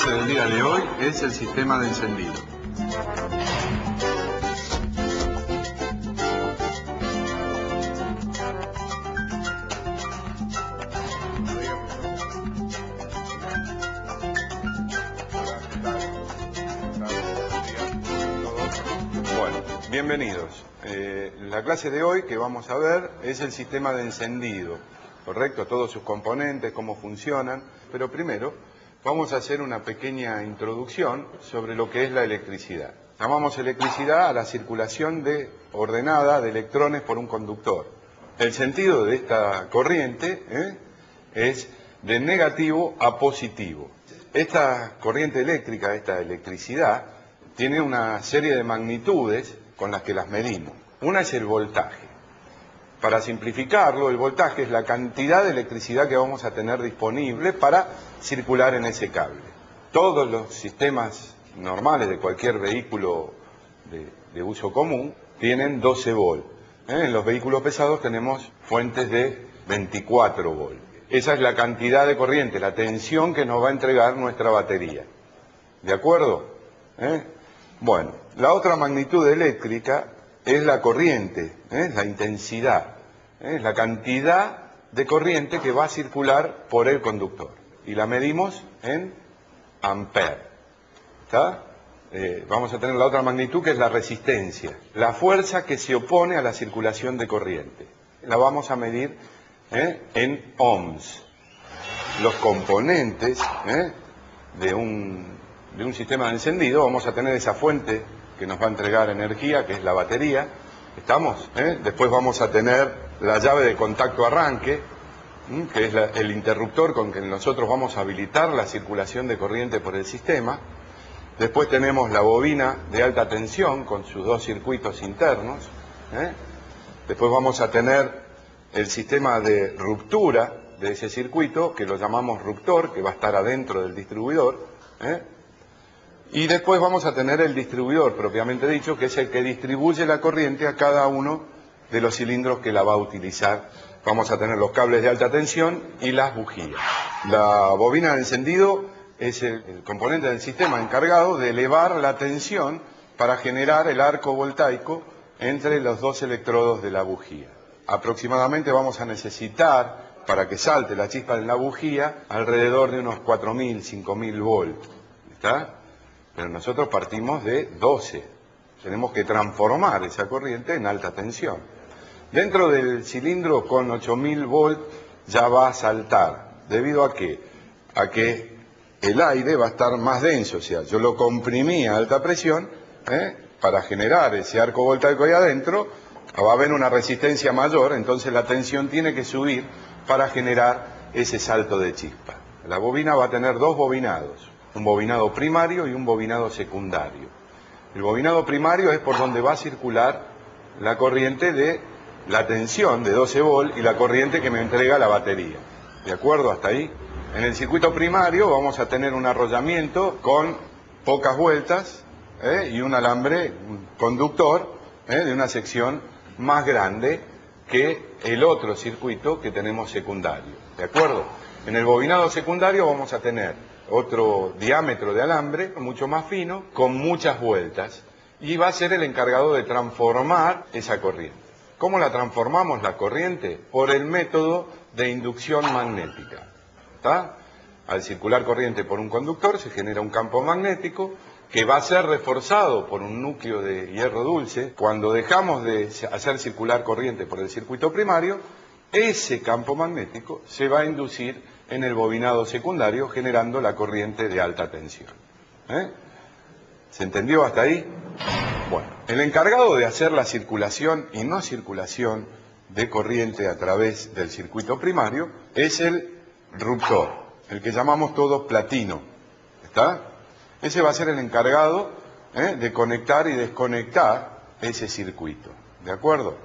clase del día de hoy es el sistema de encendido. Bueno, bienvenidos. La clase de hoy que vamos a ver es el sistema de encendido, ¿correcto? Todos sus componentes, cómo funcionan, pero primero vamos a hacer una pequeña introducción sobre lo que es la electricidad. Llamamos electricidad a la circulación ordenada de electrones por un conductor. El sentido de esta corriente es de negativo a positivo. Esta corriente eléctrica, esta electricidad, tiene una serie de magnitudes con las que las medimos. Una es el voltaje. Para simplificarlo, el voltaje es la cantidad de electricidad que vamos a tener disponible para circular en ese cable. Todos los sistemas normales de cualquier vehículo de uso común tienen 12 volt. En los vehículos pesados tenemos fuentes de 24 volt. Esa es la cantidad de corriente, la tensión que nos va a entregar nuestra batería. ¿De acuerdo? Bueno, la otra magnitud eléctrica es la corriente, la intensidad, la cantidad de corriente que va a circular por el conductor. Y la medimos en amperes. ¿Está? Vamos a tener la otra magnitud que es la resistencia, la fuerza que se opone a la circulación de corriente. La vamos a medir en ohms. Los componentes de un sistema de encendido, vamos a tener esa fuente que nos va a entregar energía, que es la batería. ¿Estamos? Después vamos a tener la llave de contacto arranque, que es el interruptor con que nosotros vamos a habilitar la circulación de corriente por el sistema. Después tenemos la bobina de alta tensión con sus dos circuitos internos. Después vamos a tener el sistema de ruptura de ese circuito, que lo llamamos ruptor, que va a estar adentro del distribuidor. Y después vamos a tener el distribuidor, propiamente dicho, que es el que distribuye la corriente a cada uno de los cilindros que la va a utilizar. Vamos a tener los cables de alta tensión y las bujías. La bobina de encendido es el componente del sistema encargado de elevar la tensión para generar el arco voltaico entre los dos electrodos de la bujía. Aproximadamente vamos a necesitar, para que salte la chispa en la bujía, alrededor de unos 4.000, 5.000 volts. ¿Está? Pero nosotros partimos de 12. Tenemos que transformar esa corriente en alta tensión. Dentro del cilindro con 8.000 volts ya va a saltar. ¿Debido a qué? A que el aire va a estar más denso. O sea, yo lo comprimí a alta presión para generar ese arco voltaico ahí adentro. Va a haber una resistencia mayor, entonces la tensión tiene que subir para generar ese salto de chispa. La bobina va a tener dos bobinados. Un bobinado primario y un bobinado secundario. El bobinado primario es por donde va a circular la corriente de la tensión de 12 volt y la corriente que me entrega la batería. ¿De acuerdo hasta ahí? En el circuito primario vamos a tener un arrollamiento con pocas vueltas y un alambre, un conductor de una sección más grande que el otro circuito que tenemos secundario. ¿De acuerdo? En el bobinado secundario vamos a tener otro diámetro de alambre, mucho más fino, con muchas vueltas, y va a ser el encargado de transformar esa corriente. ¿Cómo la transformamos la corriente? Por el método de inducción magnética. ¿Está? Al circular corriente por un conductor se genera un campo magnético que va a ser reforzado por un núcleo de hierro dulce. Cuando dejamos de hacer circular corriente por el circuito primario, ese campo magnético se va a inducir en el bobinado secundario, generando la corriente de alta tensión. ¿Se entendió hasta ahí? Bueno, el encargado de hacer la circulación y no circulación de corriente a través del circuito primario es el ruptor, el que llamamos todos platino. ¿Está? Ese va a ser el encargado de conectar y desconectar ese circuito. ¿De acuerdo?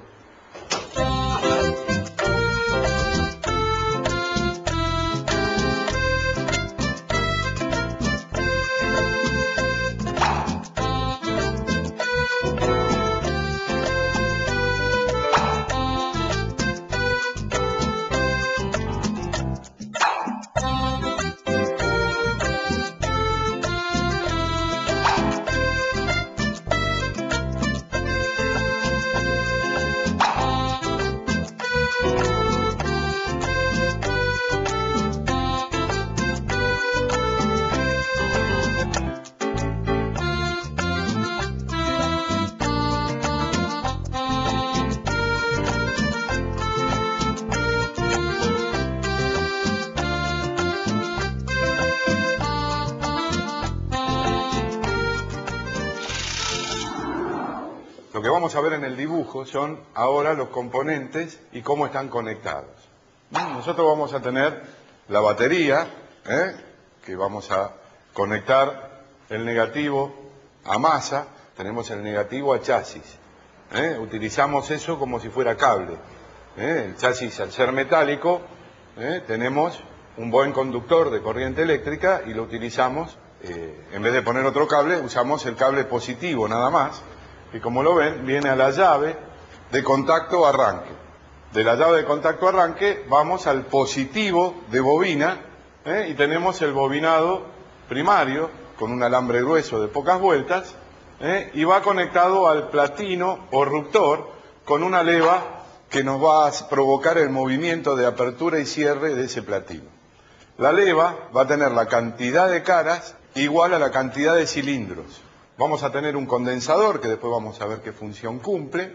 que vamos a ver en el dibujo son ahora los componentes y cómo están conectados. Nosotros vamos a tener la batería, que vamos a conectar el negativo a masa, tenemos el negativo a chasis. Utilizamos eso como si fuera cable. El chasis, al ser metálico, tenemos un buen conductor de corriente eléctrica y lo utilizamos, en vez de poner otro cable, usamos el cable positivo nada más, y como lo ven, viene a la llave de contacto arranque. De la llave de contacto arranque vamos al positivo de bobina, y tenemos el bobinado primario con un alambre grueso de pocas vueltas, y va conectado al platino o ruptor con una leva que nos va a provocar el movimiento de apertura y cierre de ese platino. La leva va a tener la cantidad de caras igual a la cantidad de cilindros. Vamos a tener un condensador, que después vamos a ver qué función cumple.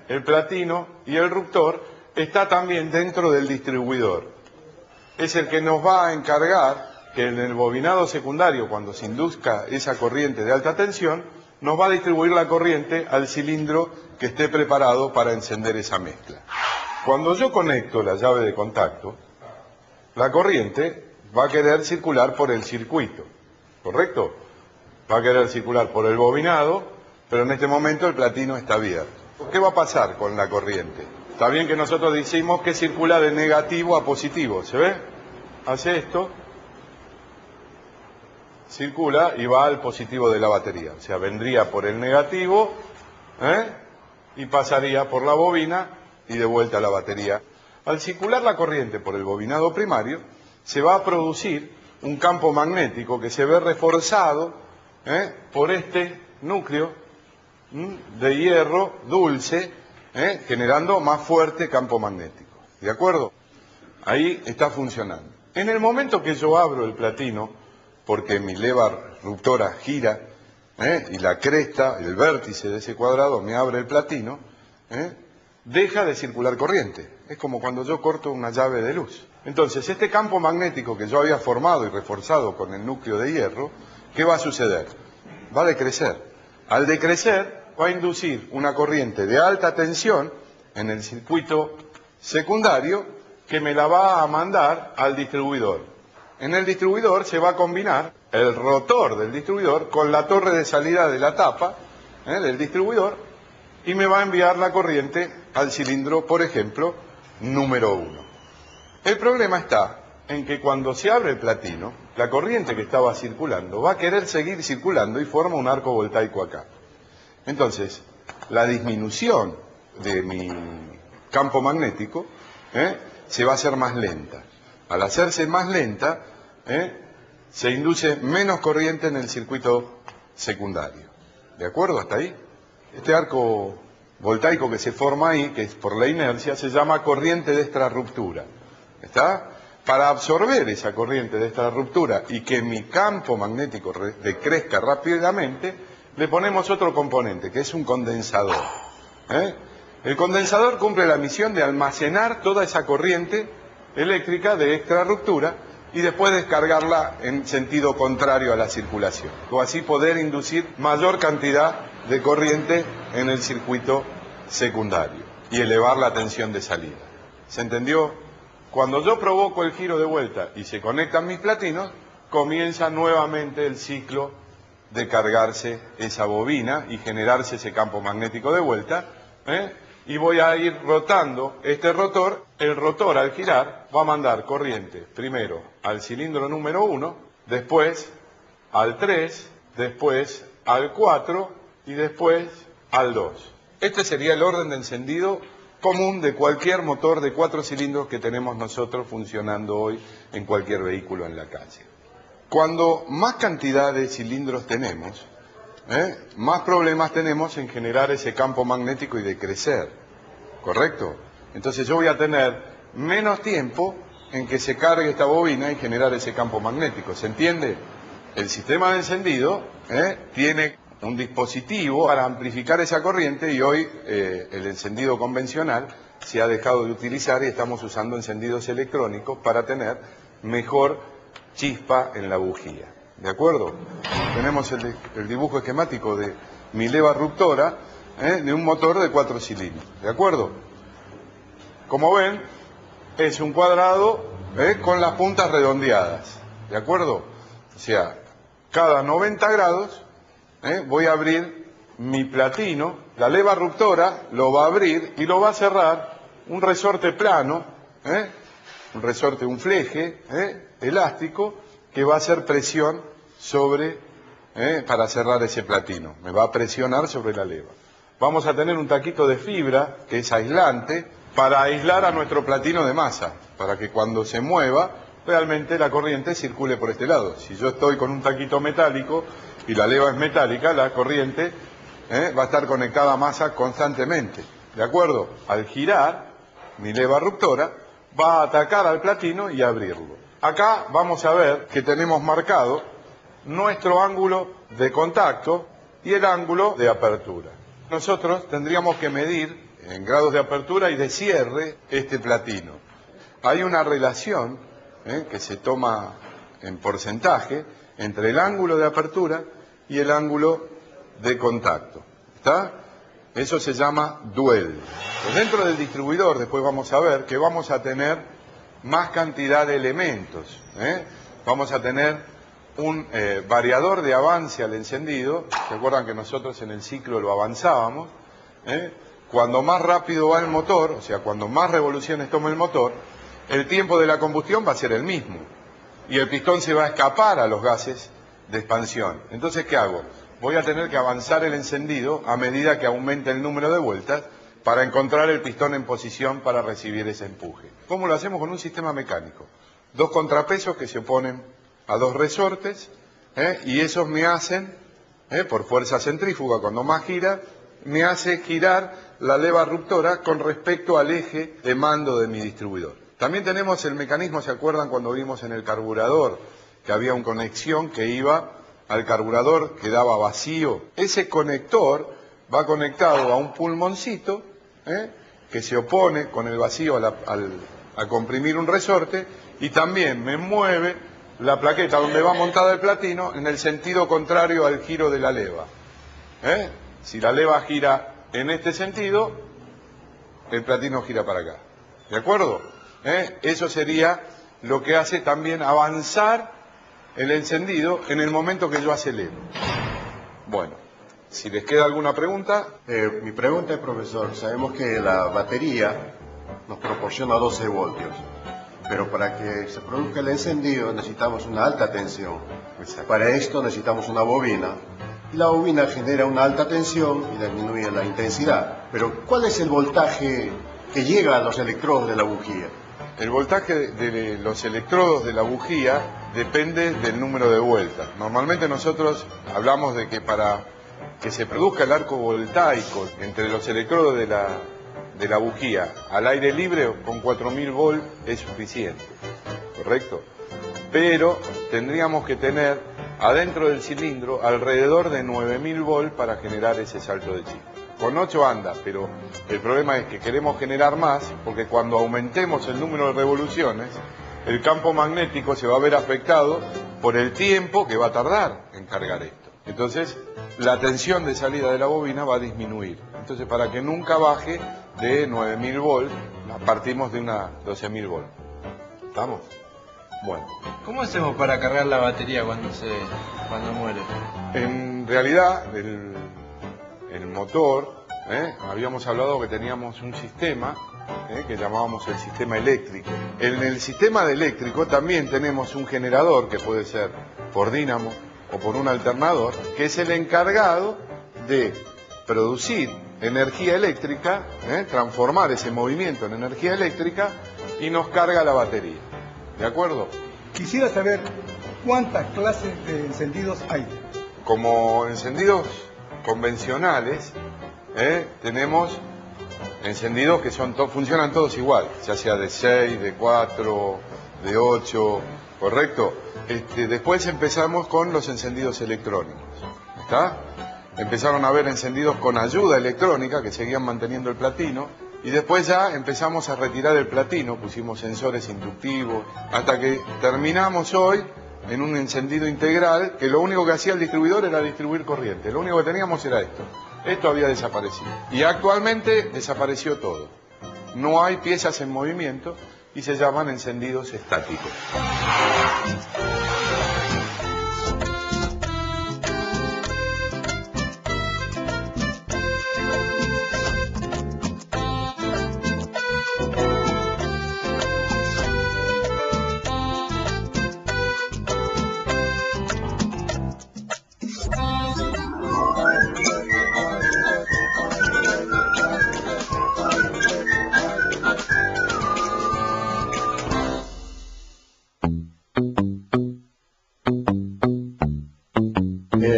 El platino y el ruptor está también dentro del distribuidor. Es el que nos va a encargar que en el bobinado secundario, cuando se induzca esa corriente de alta tensión, nos va a distribuir la corriente al cilindro que esté preparado para encender esa mezcla. Cuando yo conecto la llave de contacto, la corriente va a querer circular por el circuito, ¿correcto? Va a querer circular por el bobinado, pero en este momento el platino está abierto. ¿Qué va a pasar con la corriente? Está bien que nosotros decimos que circula de negativo a positivo, ¿se ve? Hace esto, circula y va al positivo de la batería. O sea, vendría por el negativo, y pasaría por la bobina y de vuelta a la batería. Al circular la corriente por el bobinado primario, se va a producir un campo magnético que se ve reforzado por este núcleo de hierro dulce, generando más fuerte campo magnético. ¿De acuerdo? Ahí está funcionando. En el momento que yo abro el platino, porque mi leva ruptora gira, y la cresta, el vértice de ese cuadrado me abre el platino, deja de circular corriente. Es como cuando yo corto una llave de luz. Entonces, este campo magnético que yo había formado y reforzado con el núcleo de hierro, ¿qué va a suceder? Va a decrecer. Al decrecer, va a inducir una corriente de alta tensión en el circuito secundario que me la va a mandar al distribuidor. En el distribuidor se va a combinar el rotor del distribuidor con la torre de salida de la tapa del distribuidor y me va a enviar la corriente al cilindro, por ejemplo, número 1. El problema está en que cuando se abre el platino, la corriente que estaba circulando va a querer seguir circulando y forma un arco voltaico acá. Entonces, la disminución de mi campo magnético se va a hacer más lenta. Al hacerse más lenta, se induce menos corriente en el circuito secundario. ¿De acuerdo hasta ahí? Este arco voltaico que se forma ahí, que es por la inercia, se llama corriente de extrarruptura. ¿Está? Para absorber esa corriente de extrarruptura y que mi campo magnético decrezca rápidamente, le ponemos otro componente, que es un condensador. El condensador cumple la misión de almacenar toda esa corriente eléctrica de extrarruptura y después descargarla en sentido contrario a la circulación, o así poder inducir mayor cantidad de corriente en el circuito secundario y elevar la tensión de salida. ¿Se entendió? Cuando yo provoco el giro de vuelta y se conectan mis platinos, comienza nuevamente el ciclo de cargarse esa bobina y generarse ese campo magnético de vuelta, y voy a ir rotando este rotor. El rotor, al girar, va a mandar corriente primero al cilindro número 1, después al 3, después al 4 y después al 2. Este sería el orden de encendido común de cualquier motor de 4 cilindros que tenemos nosotros funcionando hoy en cualquier vehículo en la calle. Cuando más cantidad de cilindros tenemos, más problemas tenemos en generar ese campo magnético y de crecer, ¿correcto? Entonces yo voy a tener menos tiempo en que se cargue esta bobina y generar ese campo magnético, ¿se entiende? El sistema de encendido tiene un dispositivo para amplificar esa corriente y hoy el encendido convencional se ha dejado de utilizar y estamos usando encendidos electrónicos para tener mejor chispa en la bujía. ¿De acuerdo? Tenemos el dibujo esquemático de mi leva ruptora de un motor de 4 cilindros, ¿de acuerdo? Como ven, es un cuadrado con las puntas redondeadas, ¿de acuerdo? O sea, cada 90 grados voy a abrir mi platino, la leva reductora lo va a abrir y lo va a cerrar un resorte plano, un resorte, un fleje elástico que va a hacer presión sobre, para cerrar ese platino, me va a presionar sobre la leva. Vamos a tener un taquito de fibra que es aislante para aislar a nuestro platino de masa, para que cuando se mueva realmente la corriente circule por este lado. Si yo estoy con un taquito metálico y la leva es metálica, la corriente va a estar conectada a masa constantemente, ¿de acuerdo? Al girar, mi leva reductora va a atacar al platino y abrirlo. Acá vamos a ver que tenemos marcado nuestro ángulo de contacto y el ángulo de apertura. Nosotros tendríamos que medir en grados de apertura y de cierre este platino. Hay una relación que se toma en porcentaje entre el ángulo de apertura y el ángulo de contacto. ¿Está? Eso se llama duel. Pues dentro del distribuidor después vamos a ver que vamos a tener más cantidad de elementos. Vamos a tener un variador de avance al encendido. ¿Se acuerdan que nosotros en el ciclo lo avanzábamos? Cuando más rápido va el motor, o sea, cuando más revoluciones toma el motor, el tiempo de la combustión va a ser el mismo. Y el pistón se va a escapar a los gases de expansión. Entonces, ¿qué hago? Voy a tener que avanzar el encendido a medida que aumente el número de vueltas para encontrar el pistón en posición para recibir ese empuje. ¿Cómo lo hacemos? Con un sistema mecánico. 2 contrapesos que se oponen a 2 resortes, y esos me hacen, por fuerza centrífuga, cuando más gira, me hace girar la leva reductora con respecto al eje de mando de mi distribuidor. También tenemos el mecanismo, ¿se acuerdan cuando vimos en el carburador que había una conexión que iba al carburador que daba vacío? Ese conector va conectado a un pulmoncito que se opone con el vacío a comprimir un resorte, y también me mueve la plaqueta donde va montada el platino en el sentido contrario al giro de la leva. Si la leva gira en este sentido, el platino gira para acá. ¿De acuerdo? Eso sería lo que hace también avanzar el encendido en el momento que yo acelero. Bueno, si les queda alguna pregunta. Mi pregunta es, profesor, sabemos que la batería nos proporciona 12 voltios, pero para que se produzca el encendido necesitamos una alta tensión. Exacto. Para esto necesitamos una bobina, y la bobina genera una alta tensión y disminuye la intensidad. Pero ¿cuál es el voltaje que llega a los electrodos de la bujía? El voltaje de los electrodos de la bujía depende del número de vueltas. Normalmente nosotros hablamos de que para que se produzca el arco voltaico entre los electrodos de la bujía al aire libre, con 4000 volt es suficiente, ¿correcto? Pero tendríamos que tener adentro del cilindro alrededor de 9000 volt para generar ese salto de chispa. Con 8 anda, pero el problema es que queremos generar más, porque cuando aumentemos el número de revoluciones, el campo magnético se va a ver afectado por el tiempo que va a tardar en cargar esto. Entonces, la tensión de salida de la bobina va a disminuir. Entonces, para que nunca baje de 9000 volt, partimos de una 12000 volt. ¿Estamos? Bueno. ¿Cómo hacemos para cargar la batería cuando muere? En realidad, el motor, habíamos hablado que teníamos un sistema que llamábamos el sistema eléctrico. En el sistema eléctrico también tenemos un generador que puede ser por dínamo o por un alternador, que es el encargado de producir energía eléctrica, transformar ese movimiento en energía eléctrica, y nos carga la batería. ¿De acuerdo? Quisiera saber cuántas clases de encendidos hay. Como encendidos convencionales, tenemos encendidos que funcionan todos igual, ya sea de 6, de 4, de 8, ¿correcto? Después empezamos con los encendidos electrónicos, ¿está? Empezaron a haber encendidos con ayuda electrónica que seguían manteniendo el platino, y después ya empezamos a retirar el platino, pusimos sensores inductivos, hasta que terminamos hoy en un encendido integral, que lo único que hacía el distribuidor era distribuir corriente, lo único que teníamos era esto. Esto había desaparecido. Y actualmente desapareció todo. No hay piezas en movimiento y se llaman encendidos estáticos.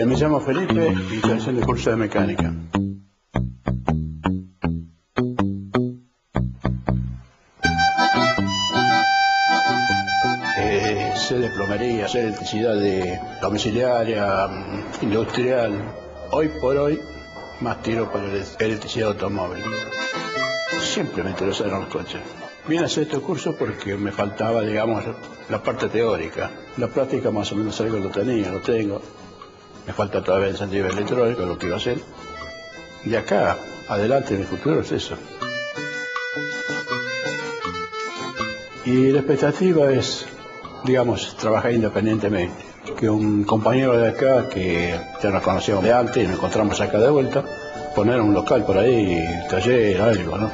Me llamo Felipe y estoy haciendo el curso de mecánica. Sé de plomería, sé de electricidad domiciliaria, industrial. Hoy por hoy, más tiro para electricidad automóvil. Siempre me interesaron los coches. Vine a hacer este curso porque me faltaba, digamos, la parte teórica. La práctica más o menos algo lo tengo. Me falta todavía el encendido electrónico, lo que iba a hacer. De acá, adelante, en el futuro es eso. Y la expectativa es, digamos, trabajar independientemente. Que un compañero de acá, que ya nos conocíamos de antes y nos encontramos acá de vuelta, poner un local por ahí, taller, algo, ¿no?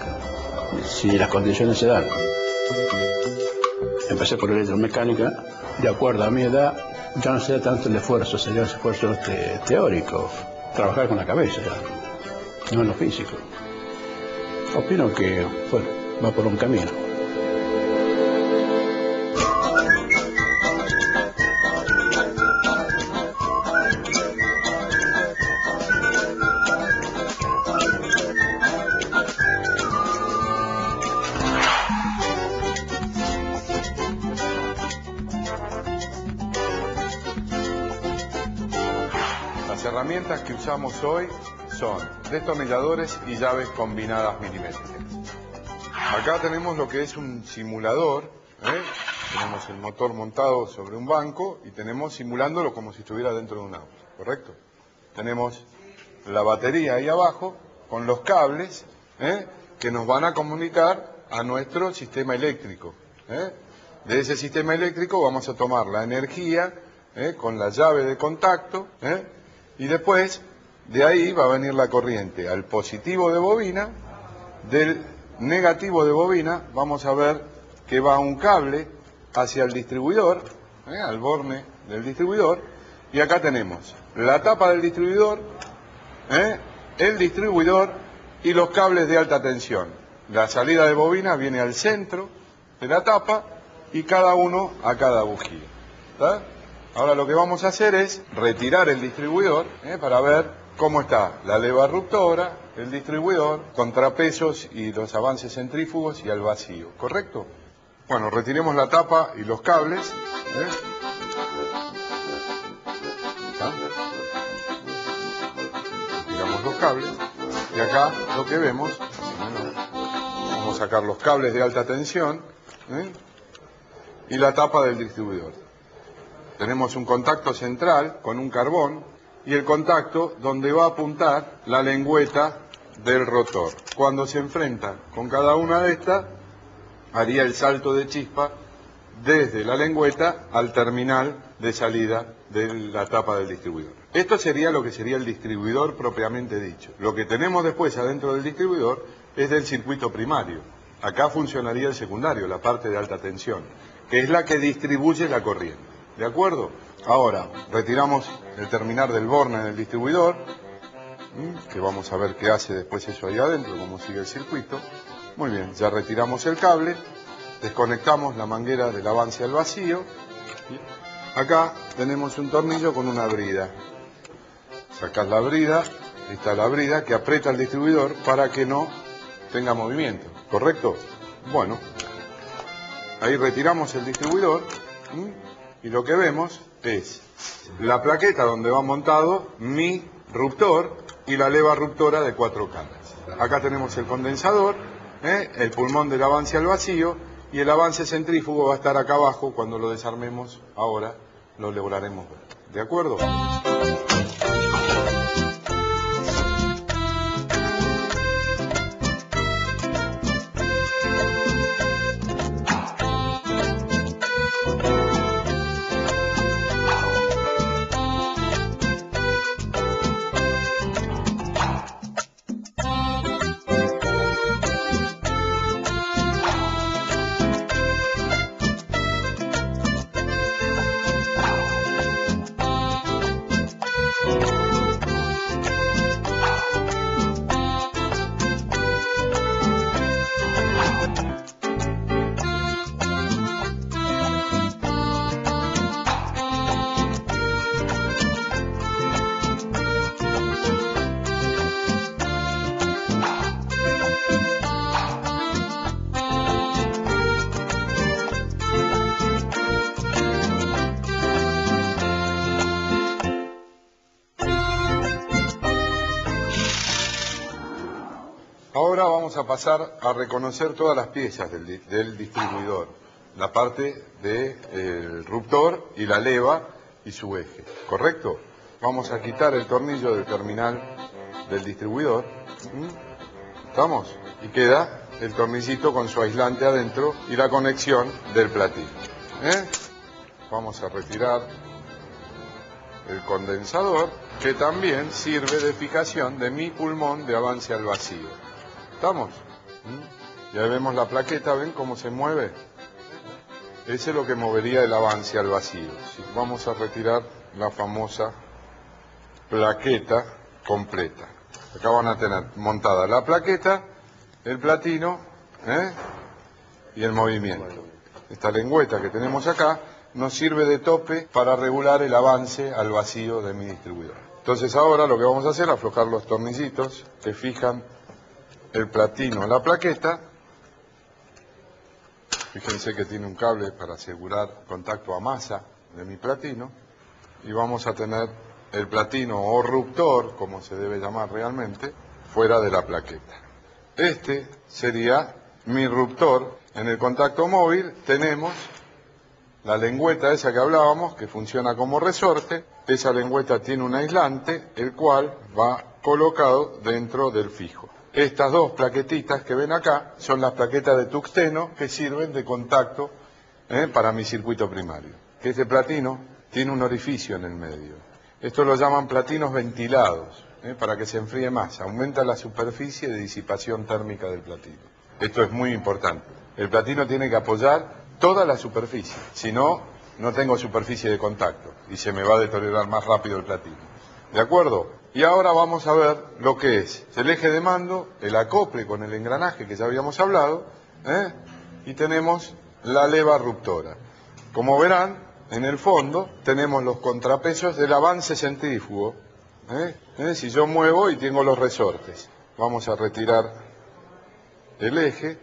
Si las condiciones se dan. Empecé por electromecánica, de acuerdo a mi edad. Ya no sería tanto el esfuerzo, sería el esfuerzo teórico, trabajar con la cabeza, ya, no en lo físico. Opino que, bueno, va por un camino. Las herramientas que usamos hoy son destornilladores y llaves combinadas milimétricas. Acá tenemos lo que es un simulador, tenemos el motor montado sobre un banco y tenemos simulándolo como si estuviera dentro de un auto, ¿correcto? Tenemos la batería ahí abajo con los cables que nos van a comunicar a nuestro sistema eléctrico. De ese sistema eléctrico vamos a tomar la energía con la llave de contacto y después de ahí va a venir la corriente al positivo de bobina. Del negativo de bobina vamos a ver que va un cable hacia el distribuidor, al borne del distribuidor, y acá tenemos la tapa del distribuidor, el distribuidor y los cables de alta tensión. La salida de bobina viene al centro de la tapa y cada uno a cada bujía. ¿Está? Ahora lo que vamos a hacer es retirar el distribuidor para ver cómo está la leva ruptora, el distribuidor, contrapesos y los avances centrífugos y al vacío, ¿correcto? Bueno, retiremos la tapa y los cables. Retiramos los cables y acá lo que vemos, vamos a sacar los cables de alta tensión y la tapa del distribuidor. Tenemos un contacto central con un carbón y el contacto donde va a apuntar la lengüeta del rotor. Cuando se enfrenta con cada una de estas, haría el salto de chispa desde la lengüeta al terminal de salida de la tapa del distribuidor. Esto sería lo que sería el distribuidor propiamente dicho. Lo que tenemos después adentro del distribuidor es del circuito primario. Acá funcionaría el secundario, la parte de alta tensión, que es la que distribuye la corriente. ¿De acuerdo? Ahora, retiramos el terminal del borne del distribuidor, que vamos a ver qué hace después eso ahí adentro, cómo sigue el circuito. Muy bien, ya retiramos el cable, desconectamos la manguera del avance al vacío. Acá tenemos un tornillo con una brida. Sacás la brida, ahí está la brida que aprieta el distribuidor para que no tenga movimiento, ¿correcto? Bueno, ahí retiramos el distribuidor. Y lo que vemos es la plaqueta donde va montado mi ruptor y la leva ruptora de 4 caras. Acá tenemos el condensador, el pulmón del avance al vacío y el avance centrífugo va a estar acá abajo. Cuando lo desarmemos ahora lo lograremos ver. ¿De acuerdo? vamos a pasar a reconocer todas las piezas del distribuidor. La parte del ruptor y la leva y su eje, ¿correcto? Vamos a quitar el tornillo del terminal del distribuidor. ¿Estamos? Y queda el tornillito con su aislante adentro y la conexión del platino. Vamos a retirar el condensador, que también sirve de fijación de mi pulmón de avance al vacío. ¿Estamos? Ya vemos la plaqueta, ¿ven cómo se mueve? Ese es lo que movería el avance al vacío. Vamos a retirar la famosa plaqueta completa. Acá van a tener montada la plaqueta, el platino y el movimiento. Esta lengüeta que tenemos acá nos sirve de tope para regular el avance al vacío de mi distribuidor. Entonces ahora lo que vamos a hacer es aflojar los tornillitos que fijan el platino en la plaqueta. Fíjense que tiene un cable para asegurar contacto a masa de mi platino. Y vamos a tener el platino o ruptor, como se debe llamar realmente, fuera de la plaqueta. Este sería mi ruptor. En el contacto móvil tenemos la lengüeta esa que hablábamos, que funciona como resorte. Esa lengüeta tiene un aislante, el cual va colocado dentro del fijo. Estas dos plaquetitas que ven acá son las plaquetas de tuxteno que sirven de contacto para mi circuito primario. Que este platino tiene un orificio en el medio. Esto lo llaman platinos ventilados, para que se enfríe más. Aumenta la superficie de disipación térmica del platino. Esto es muy importante. El platino tiene que apoyar toda la superficie, si no, no tengo superficie de contacto y se me va a deteriorar más rápido el platino. ¿De acuerdo? Y ahora vamos a ver lo que es el eje de mando, el acople con el engranaje que ya habíamos hablado, y tenemos la leva ruptora. Como verán, en el fondo tenemos los contrapesos del avance centrífugo. Si yo muevo y tengo los resortes. Vamos a retirar el eje.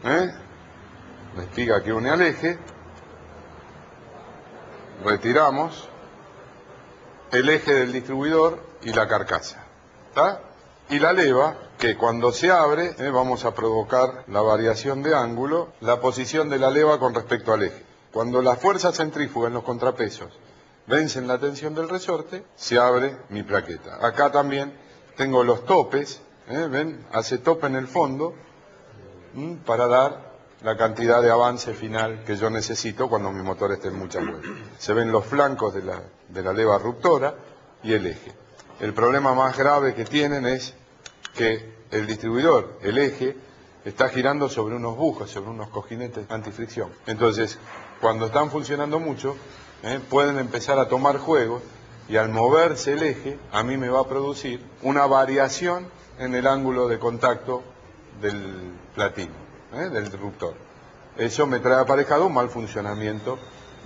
La espiga que une al eje. Retiramos el eje del distribuidor y la carcasa. ¿Está? Y la leva, que cuando se abre, vamos a provocar la variación de ángulo, la posición de la leva con respecto al eje. Cuando la fuerza centrífuga en los contrapesos vencen la tensión del resorte, se abre mi plaqueta. Acá también tengo los topes, ven, hace tope en el fondo, para dar la cantidad de avance final que yo necesito cuando mi motor esté en mucha vuelta. Se ven los flancos de la leva ruptora y el eje. El problema más grave que tienen es que el distribuidor, el eje, está girando sobre unos bujos, sobre unos cojinetes antifricción. Entonces, cuando están funcionando mucho, pueden empezar a tomar juego y al moverse el eje, a mí me va a producir una variación en el ángulo de contacto del platino, del disruptor. Eso me trae aparejado un mal funcionamiento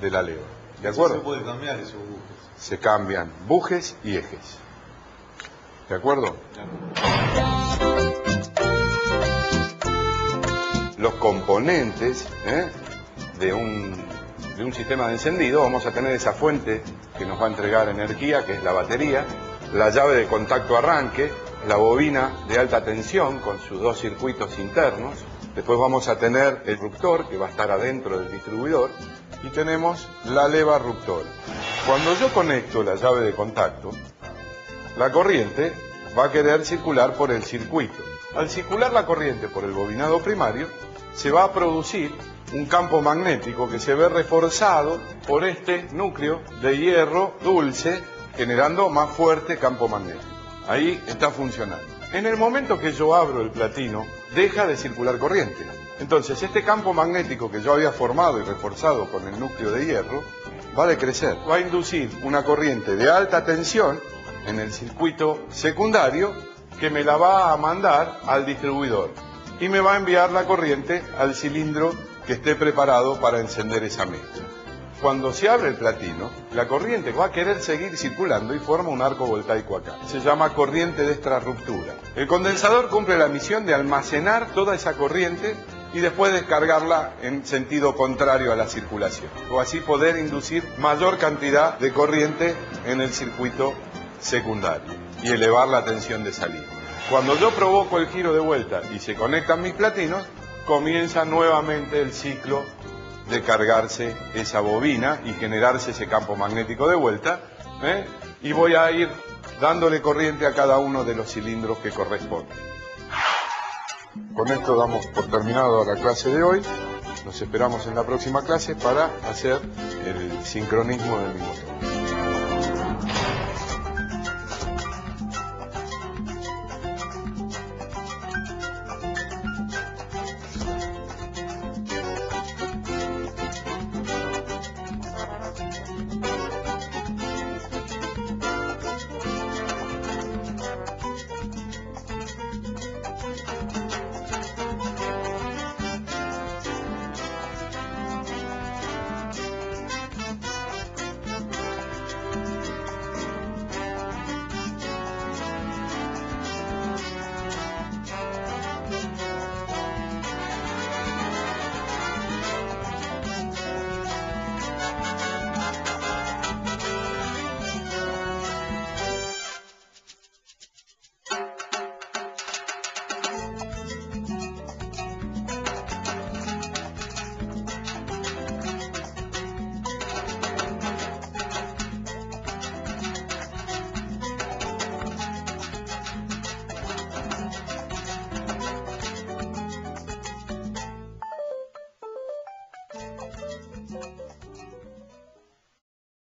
de la leva. ¿De acuerdo? Se puede cambiar esos bujes. Se cambian bujes y ejes. ¿De acuerdo? Los componentes de un sistema de encendido, vamos a tener esa fuente que nos va a entregar energía, que es la batería, la llave de contacto arranque, la bobina de alta tensión con sus dos circuitos internos. Después vamos a tener el ruptor, que va a estar adentro del distribuidor, y tenemos la leva ruptora. Cuando yo conecto la llave de contacto, la corriente va a querer circular por el circuito. Al circular la corriente por el bobinado primario, se va a producir un campo magnético que se ve reforzado por este núcleo de hierro dulce, generando más fuerte campo magnético. Ahí está funcionando. En el momento que yo abro el platino, deja de circular corriente. Entonces, este campo magnético que yo había formado y reforzado con el núcleo de hierro, va a decrecer. Va a inducir una corriente de alta tensión en el circuito secundario que me la va a mandar al distribuidor. Y me va a enviar la corriente al cilindro que esté preparado para encender esa mezcla. Cuando se abre el platino, la corriente va a querer seguir circulando y forma un arco voltaico acá. Se llama corriente de extrarruptura. El condensador cumple la misión de almacenar toda esa corriente y después descargarla en sentido contrario a la circulación. O así poder inducir mayor cantidad de corriente en el circuito secundario y elevar la tensión de salida. Cuando yo provoco el giro de vuelta y se conectan mis platinos, comienza nuevamente el ciclo de cargarse esa bobina y generarse ese campo magnético de vuelta, y voy a ir dándole corriente a cada uno de los cilindros que corresponden. Con esto damos por terminado la clase de hoy. Nos esperamos en la próxima clase para hacer el sincronismo del motor.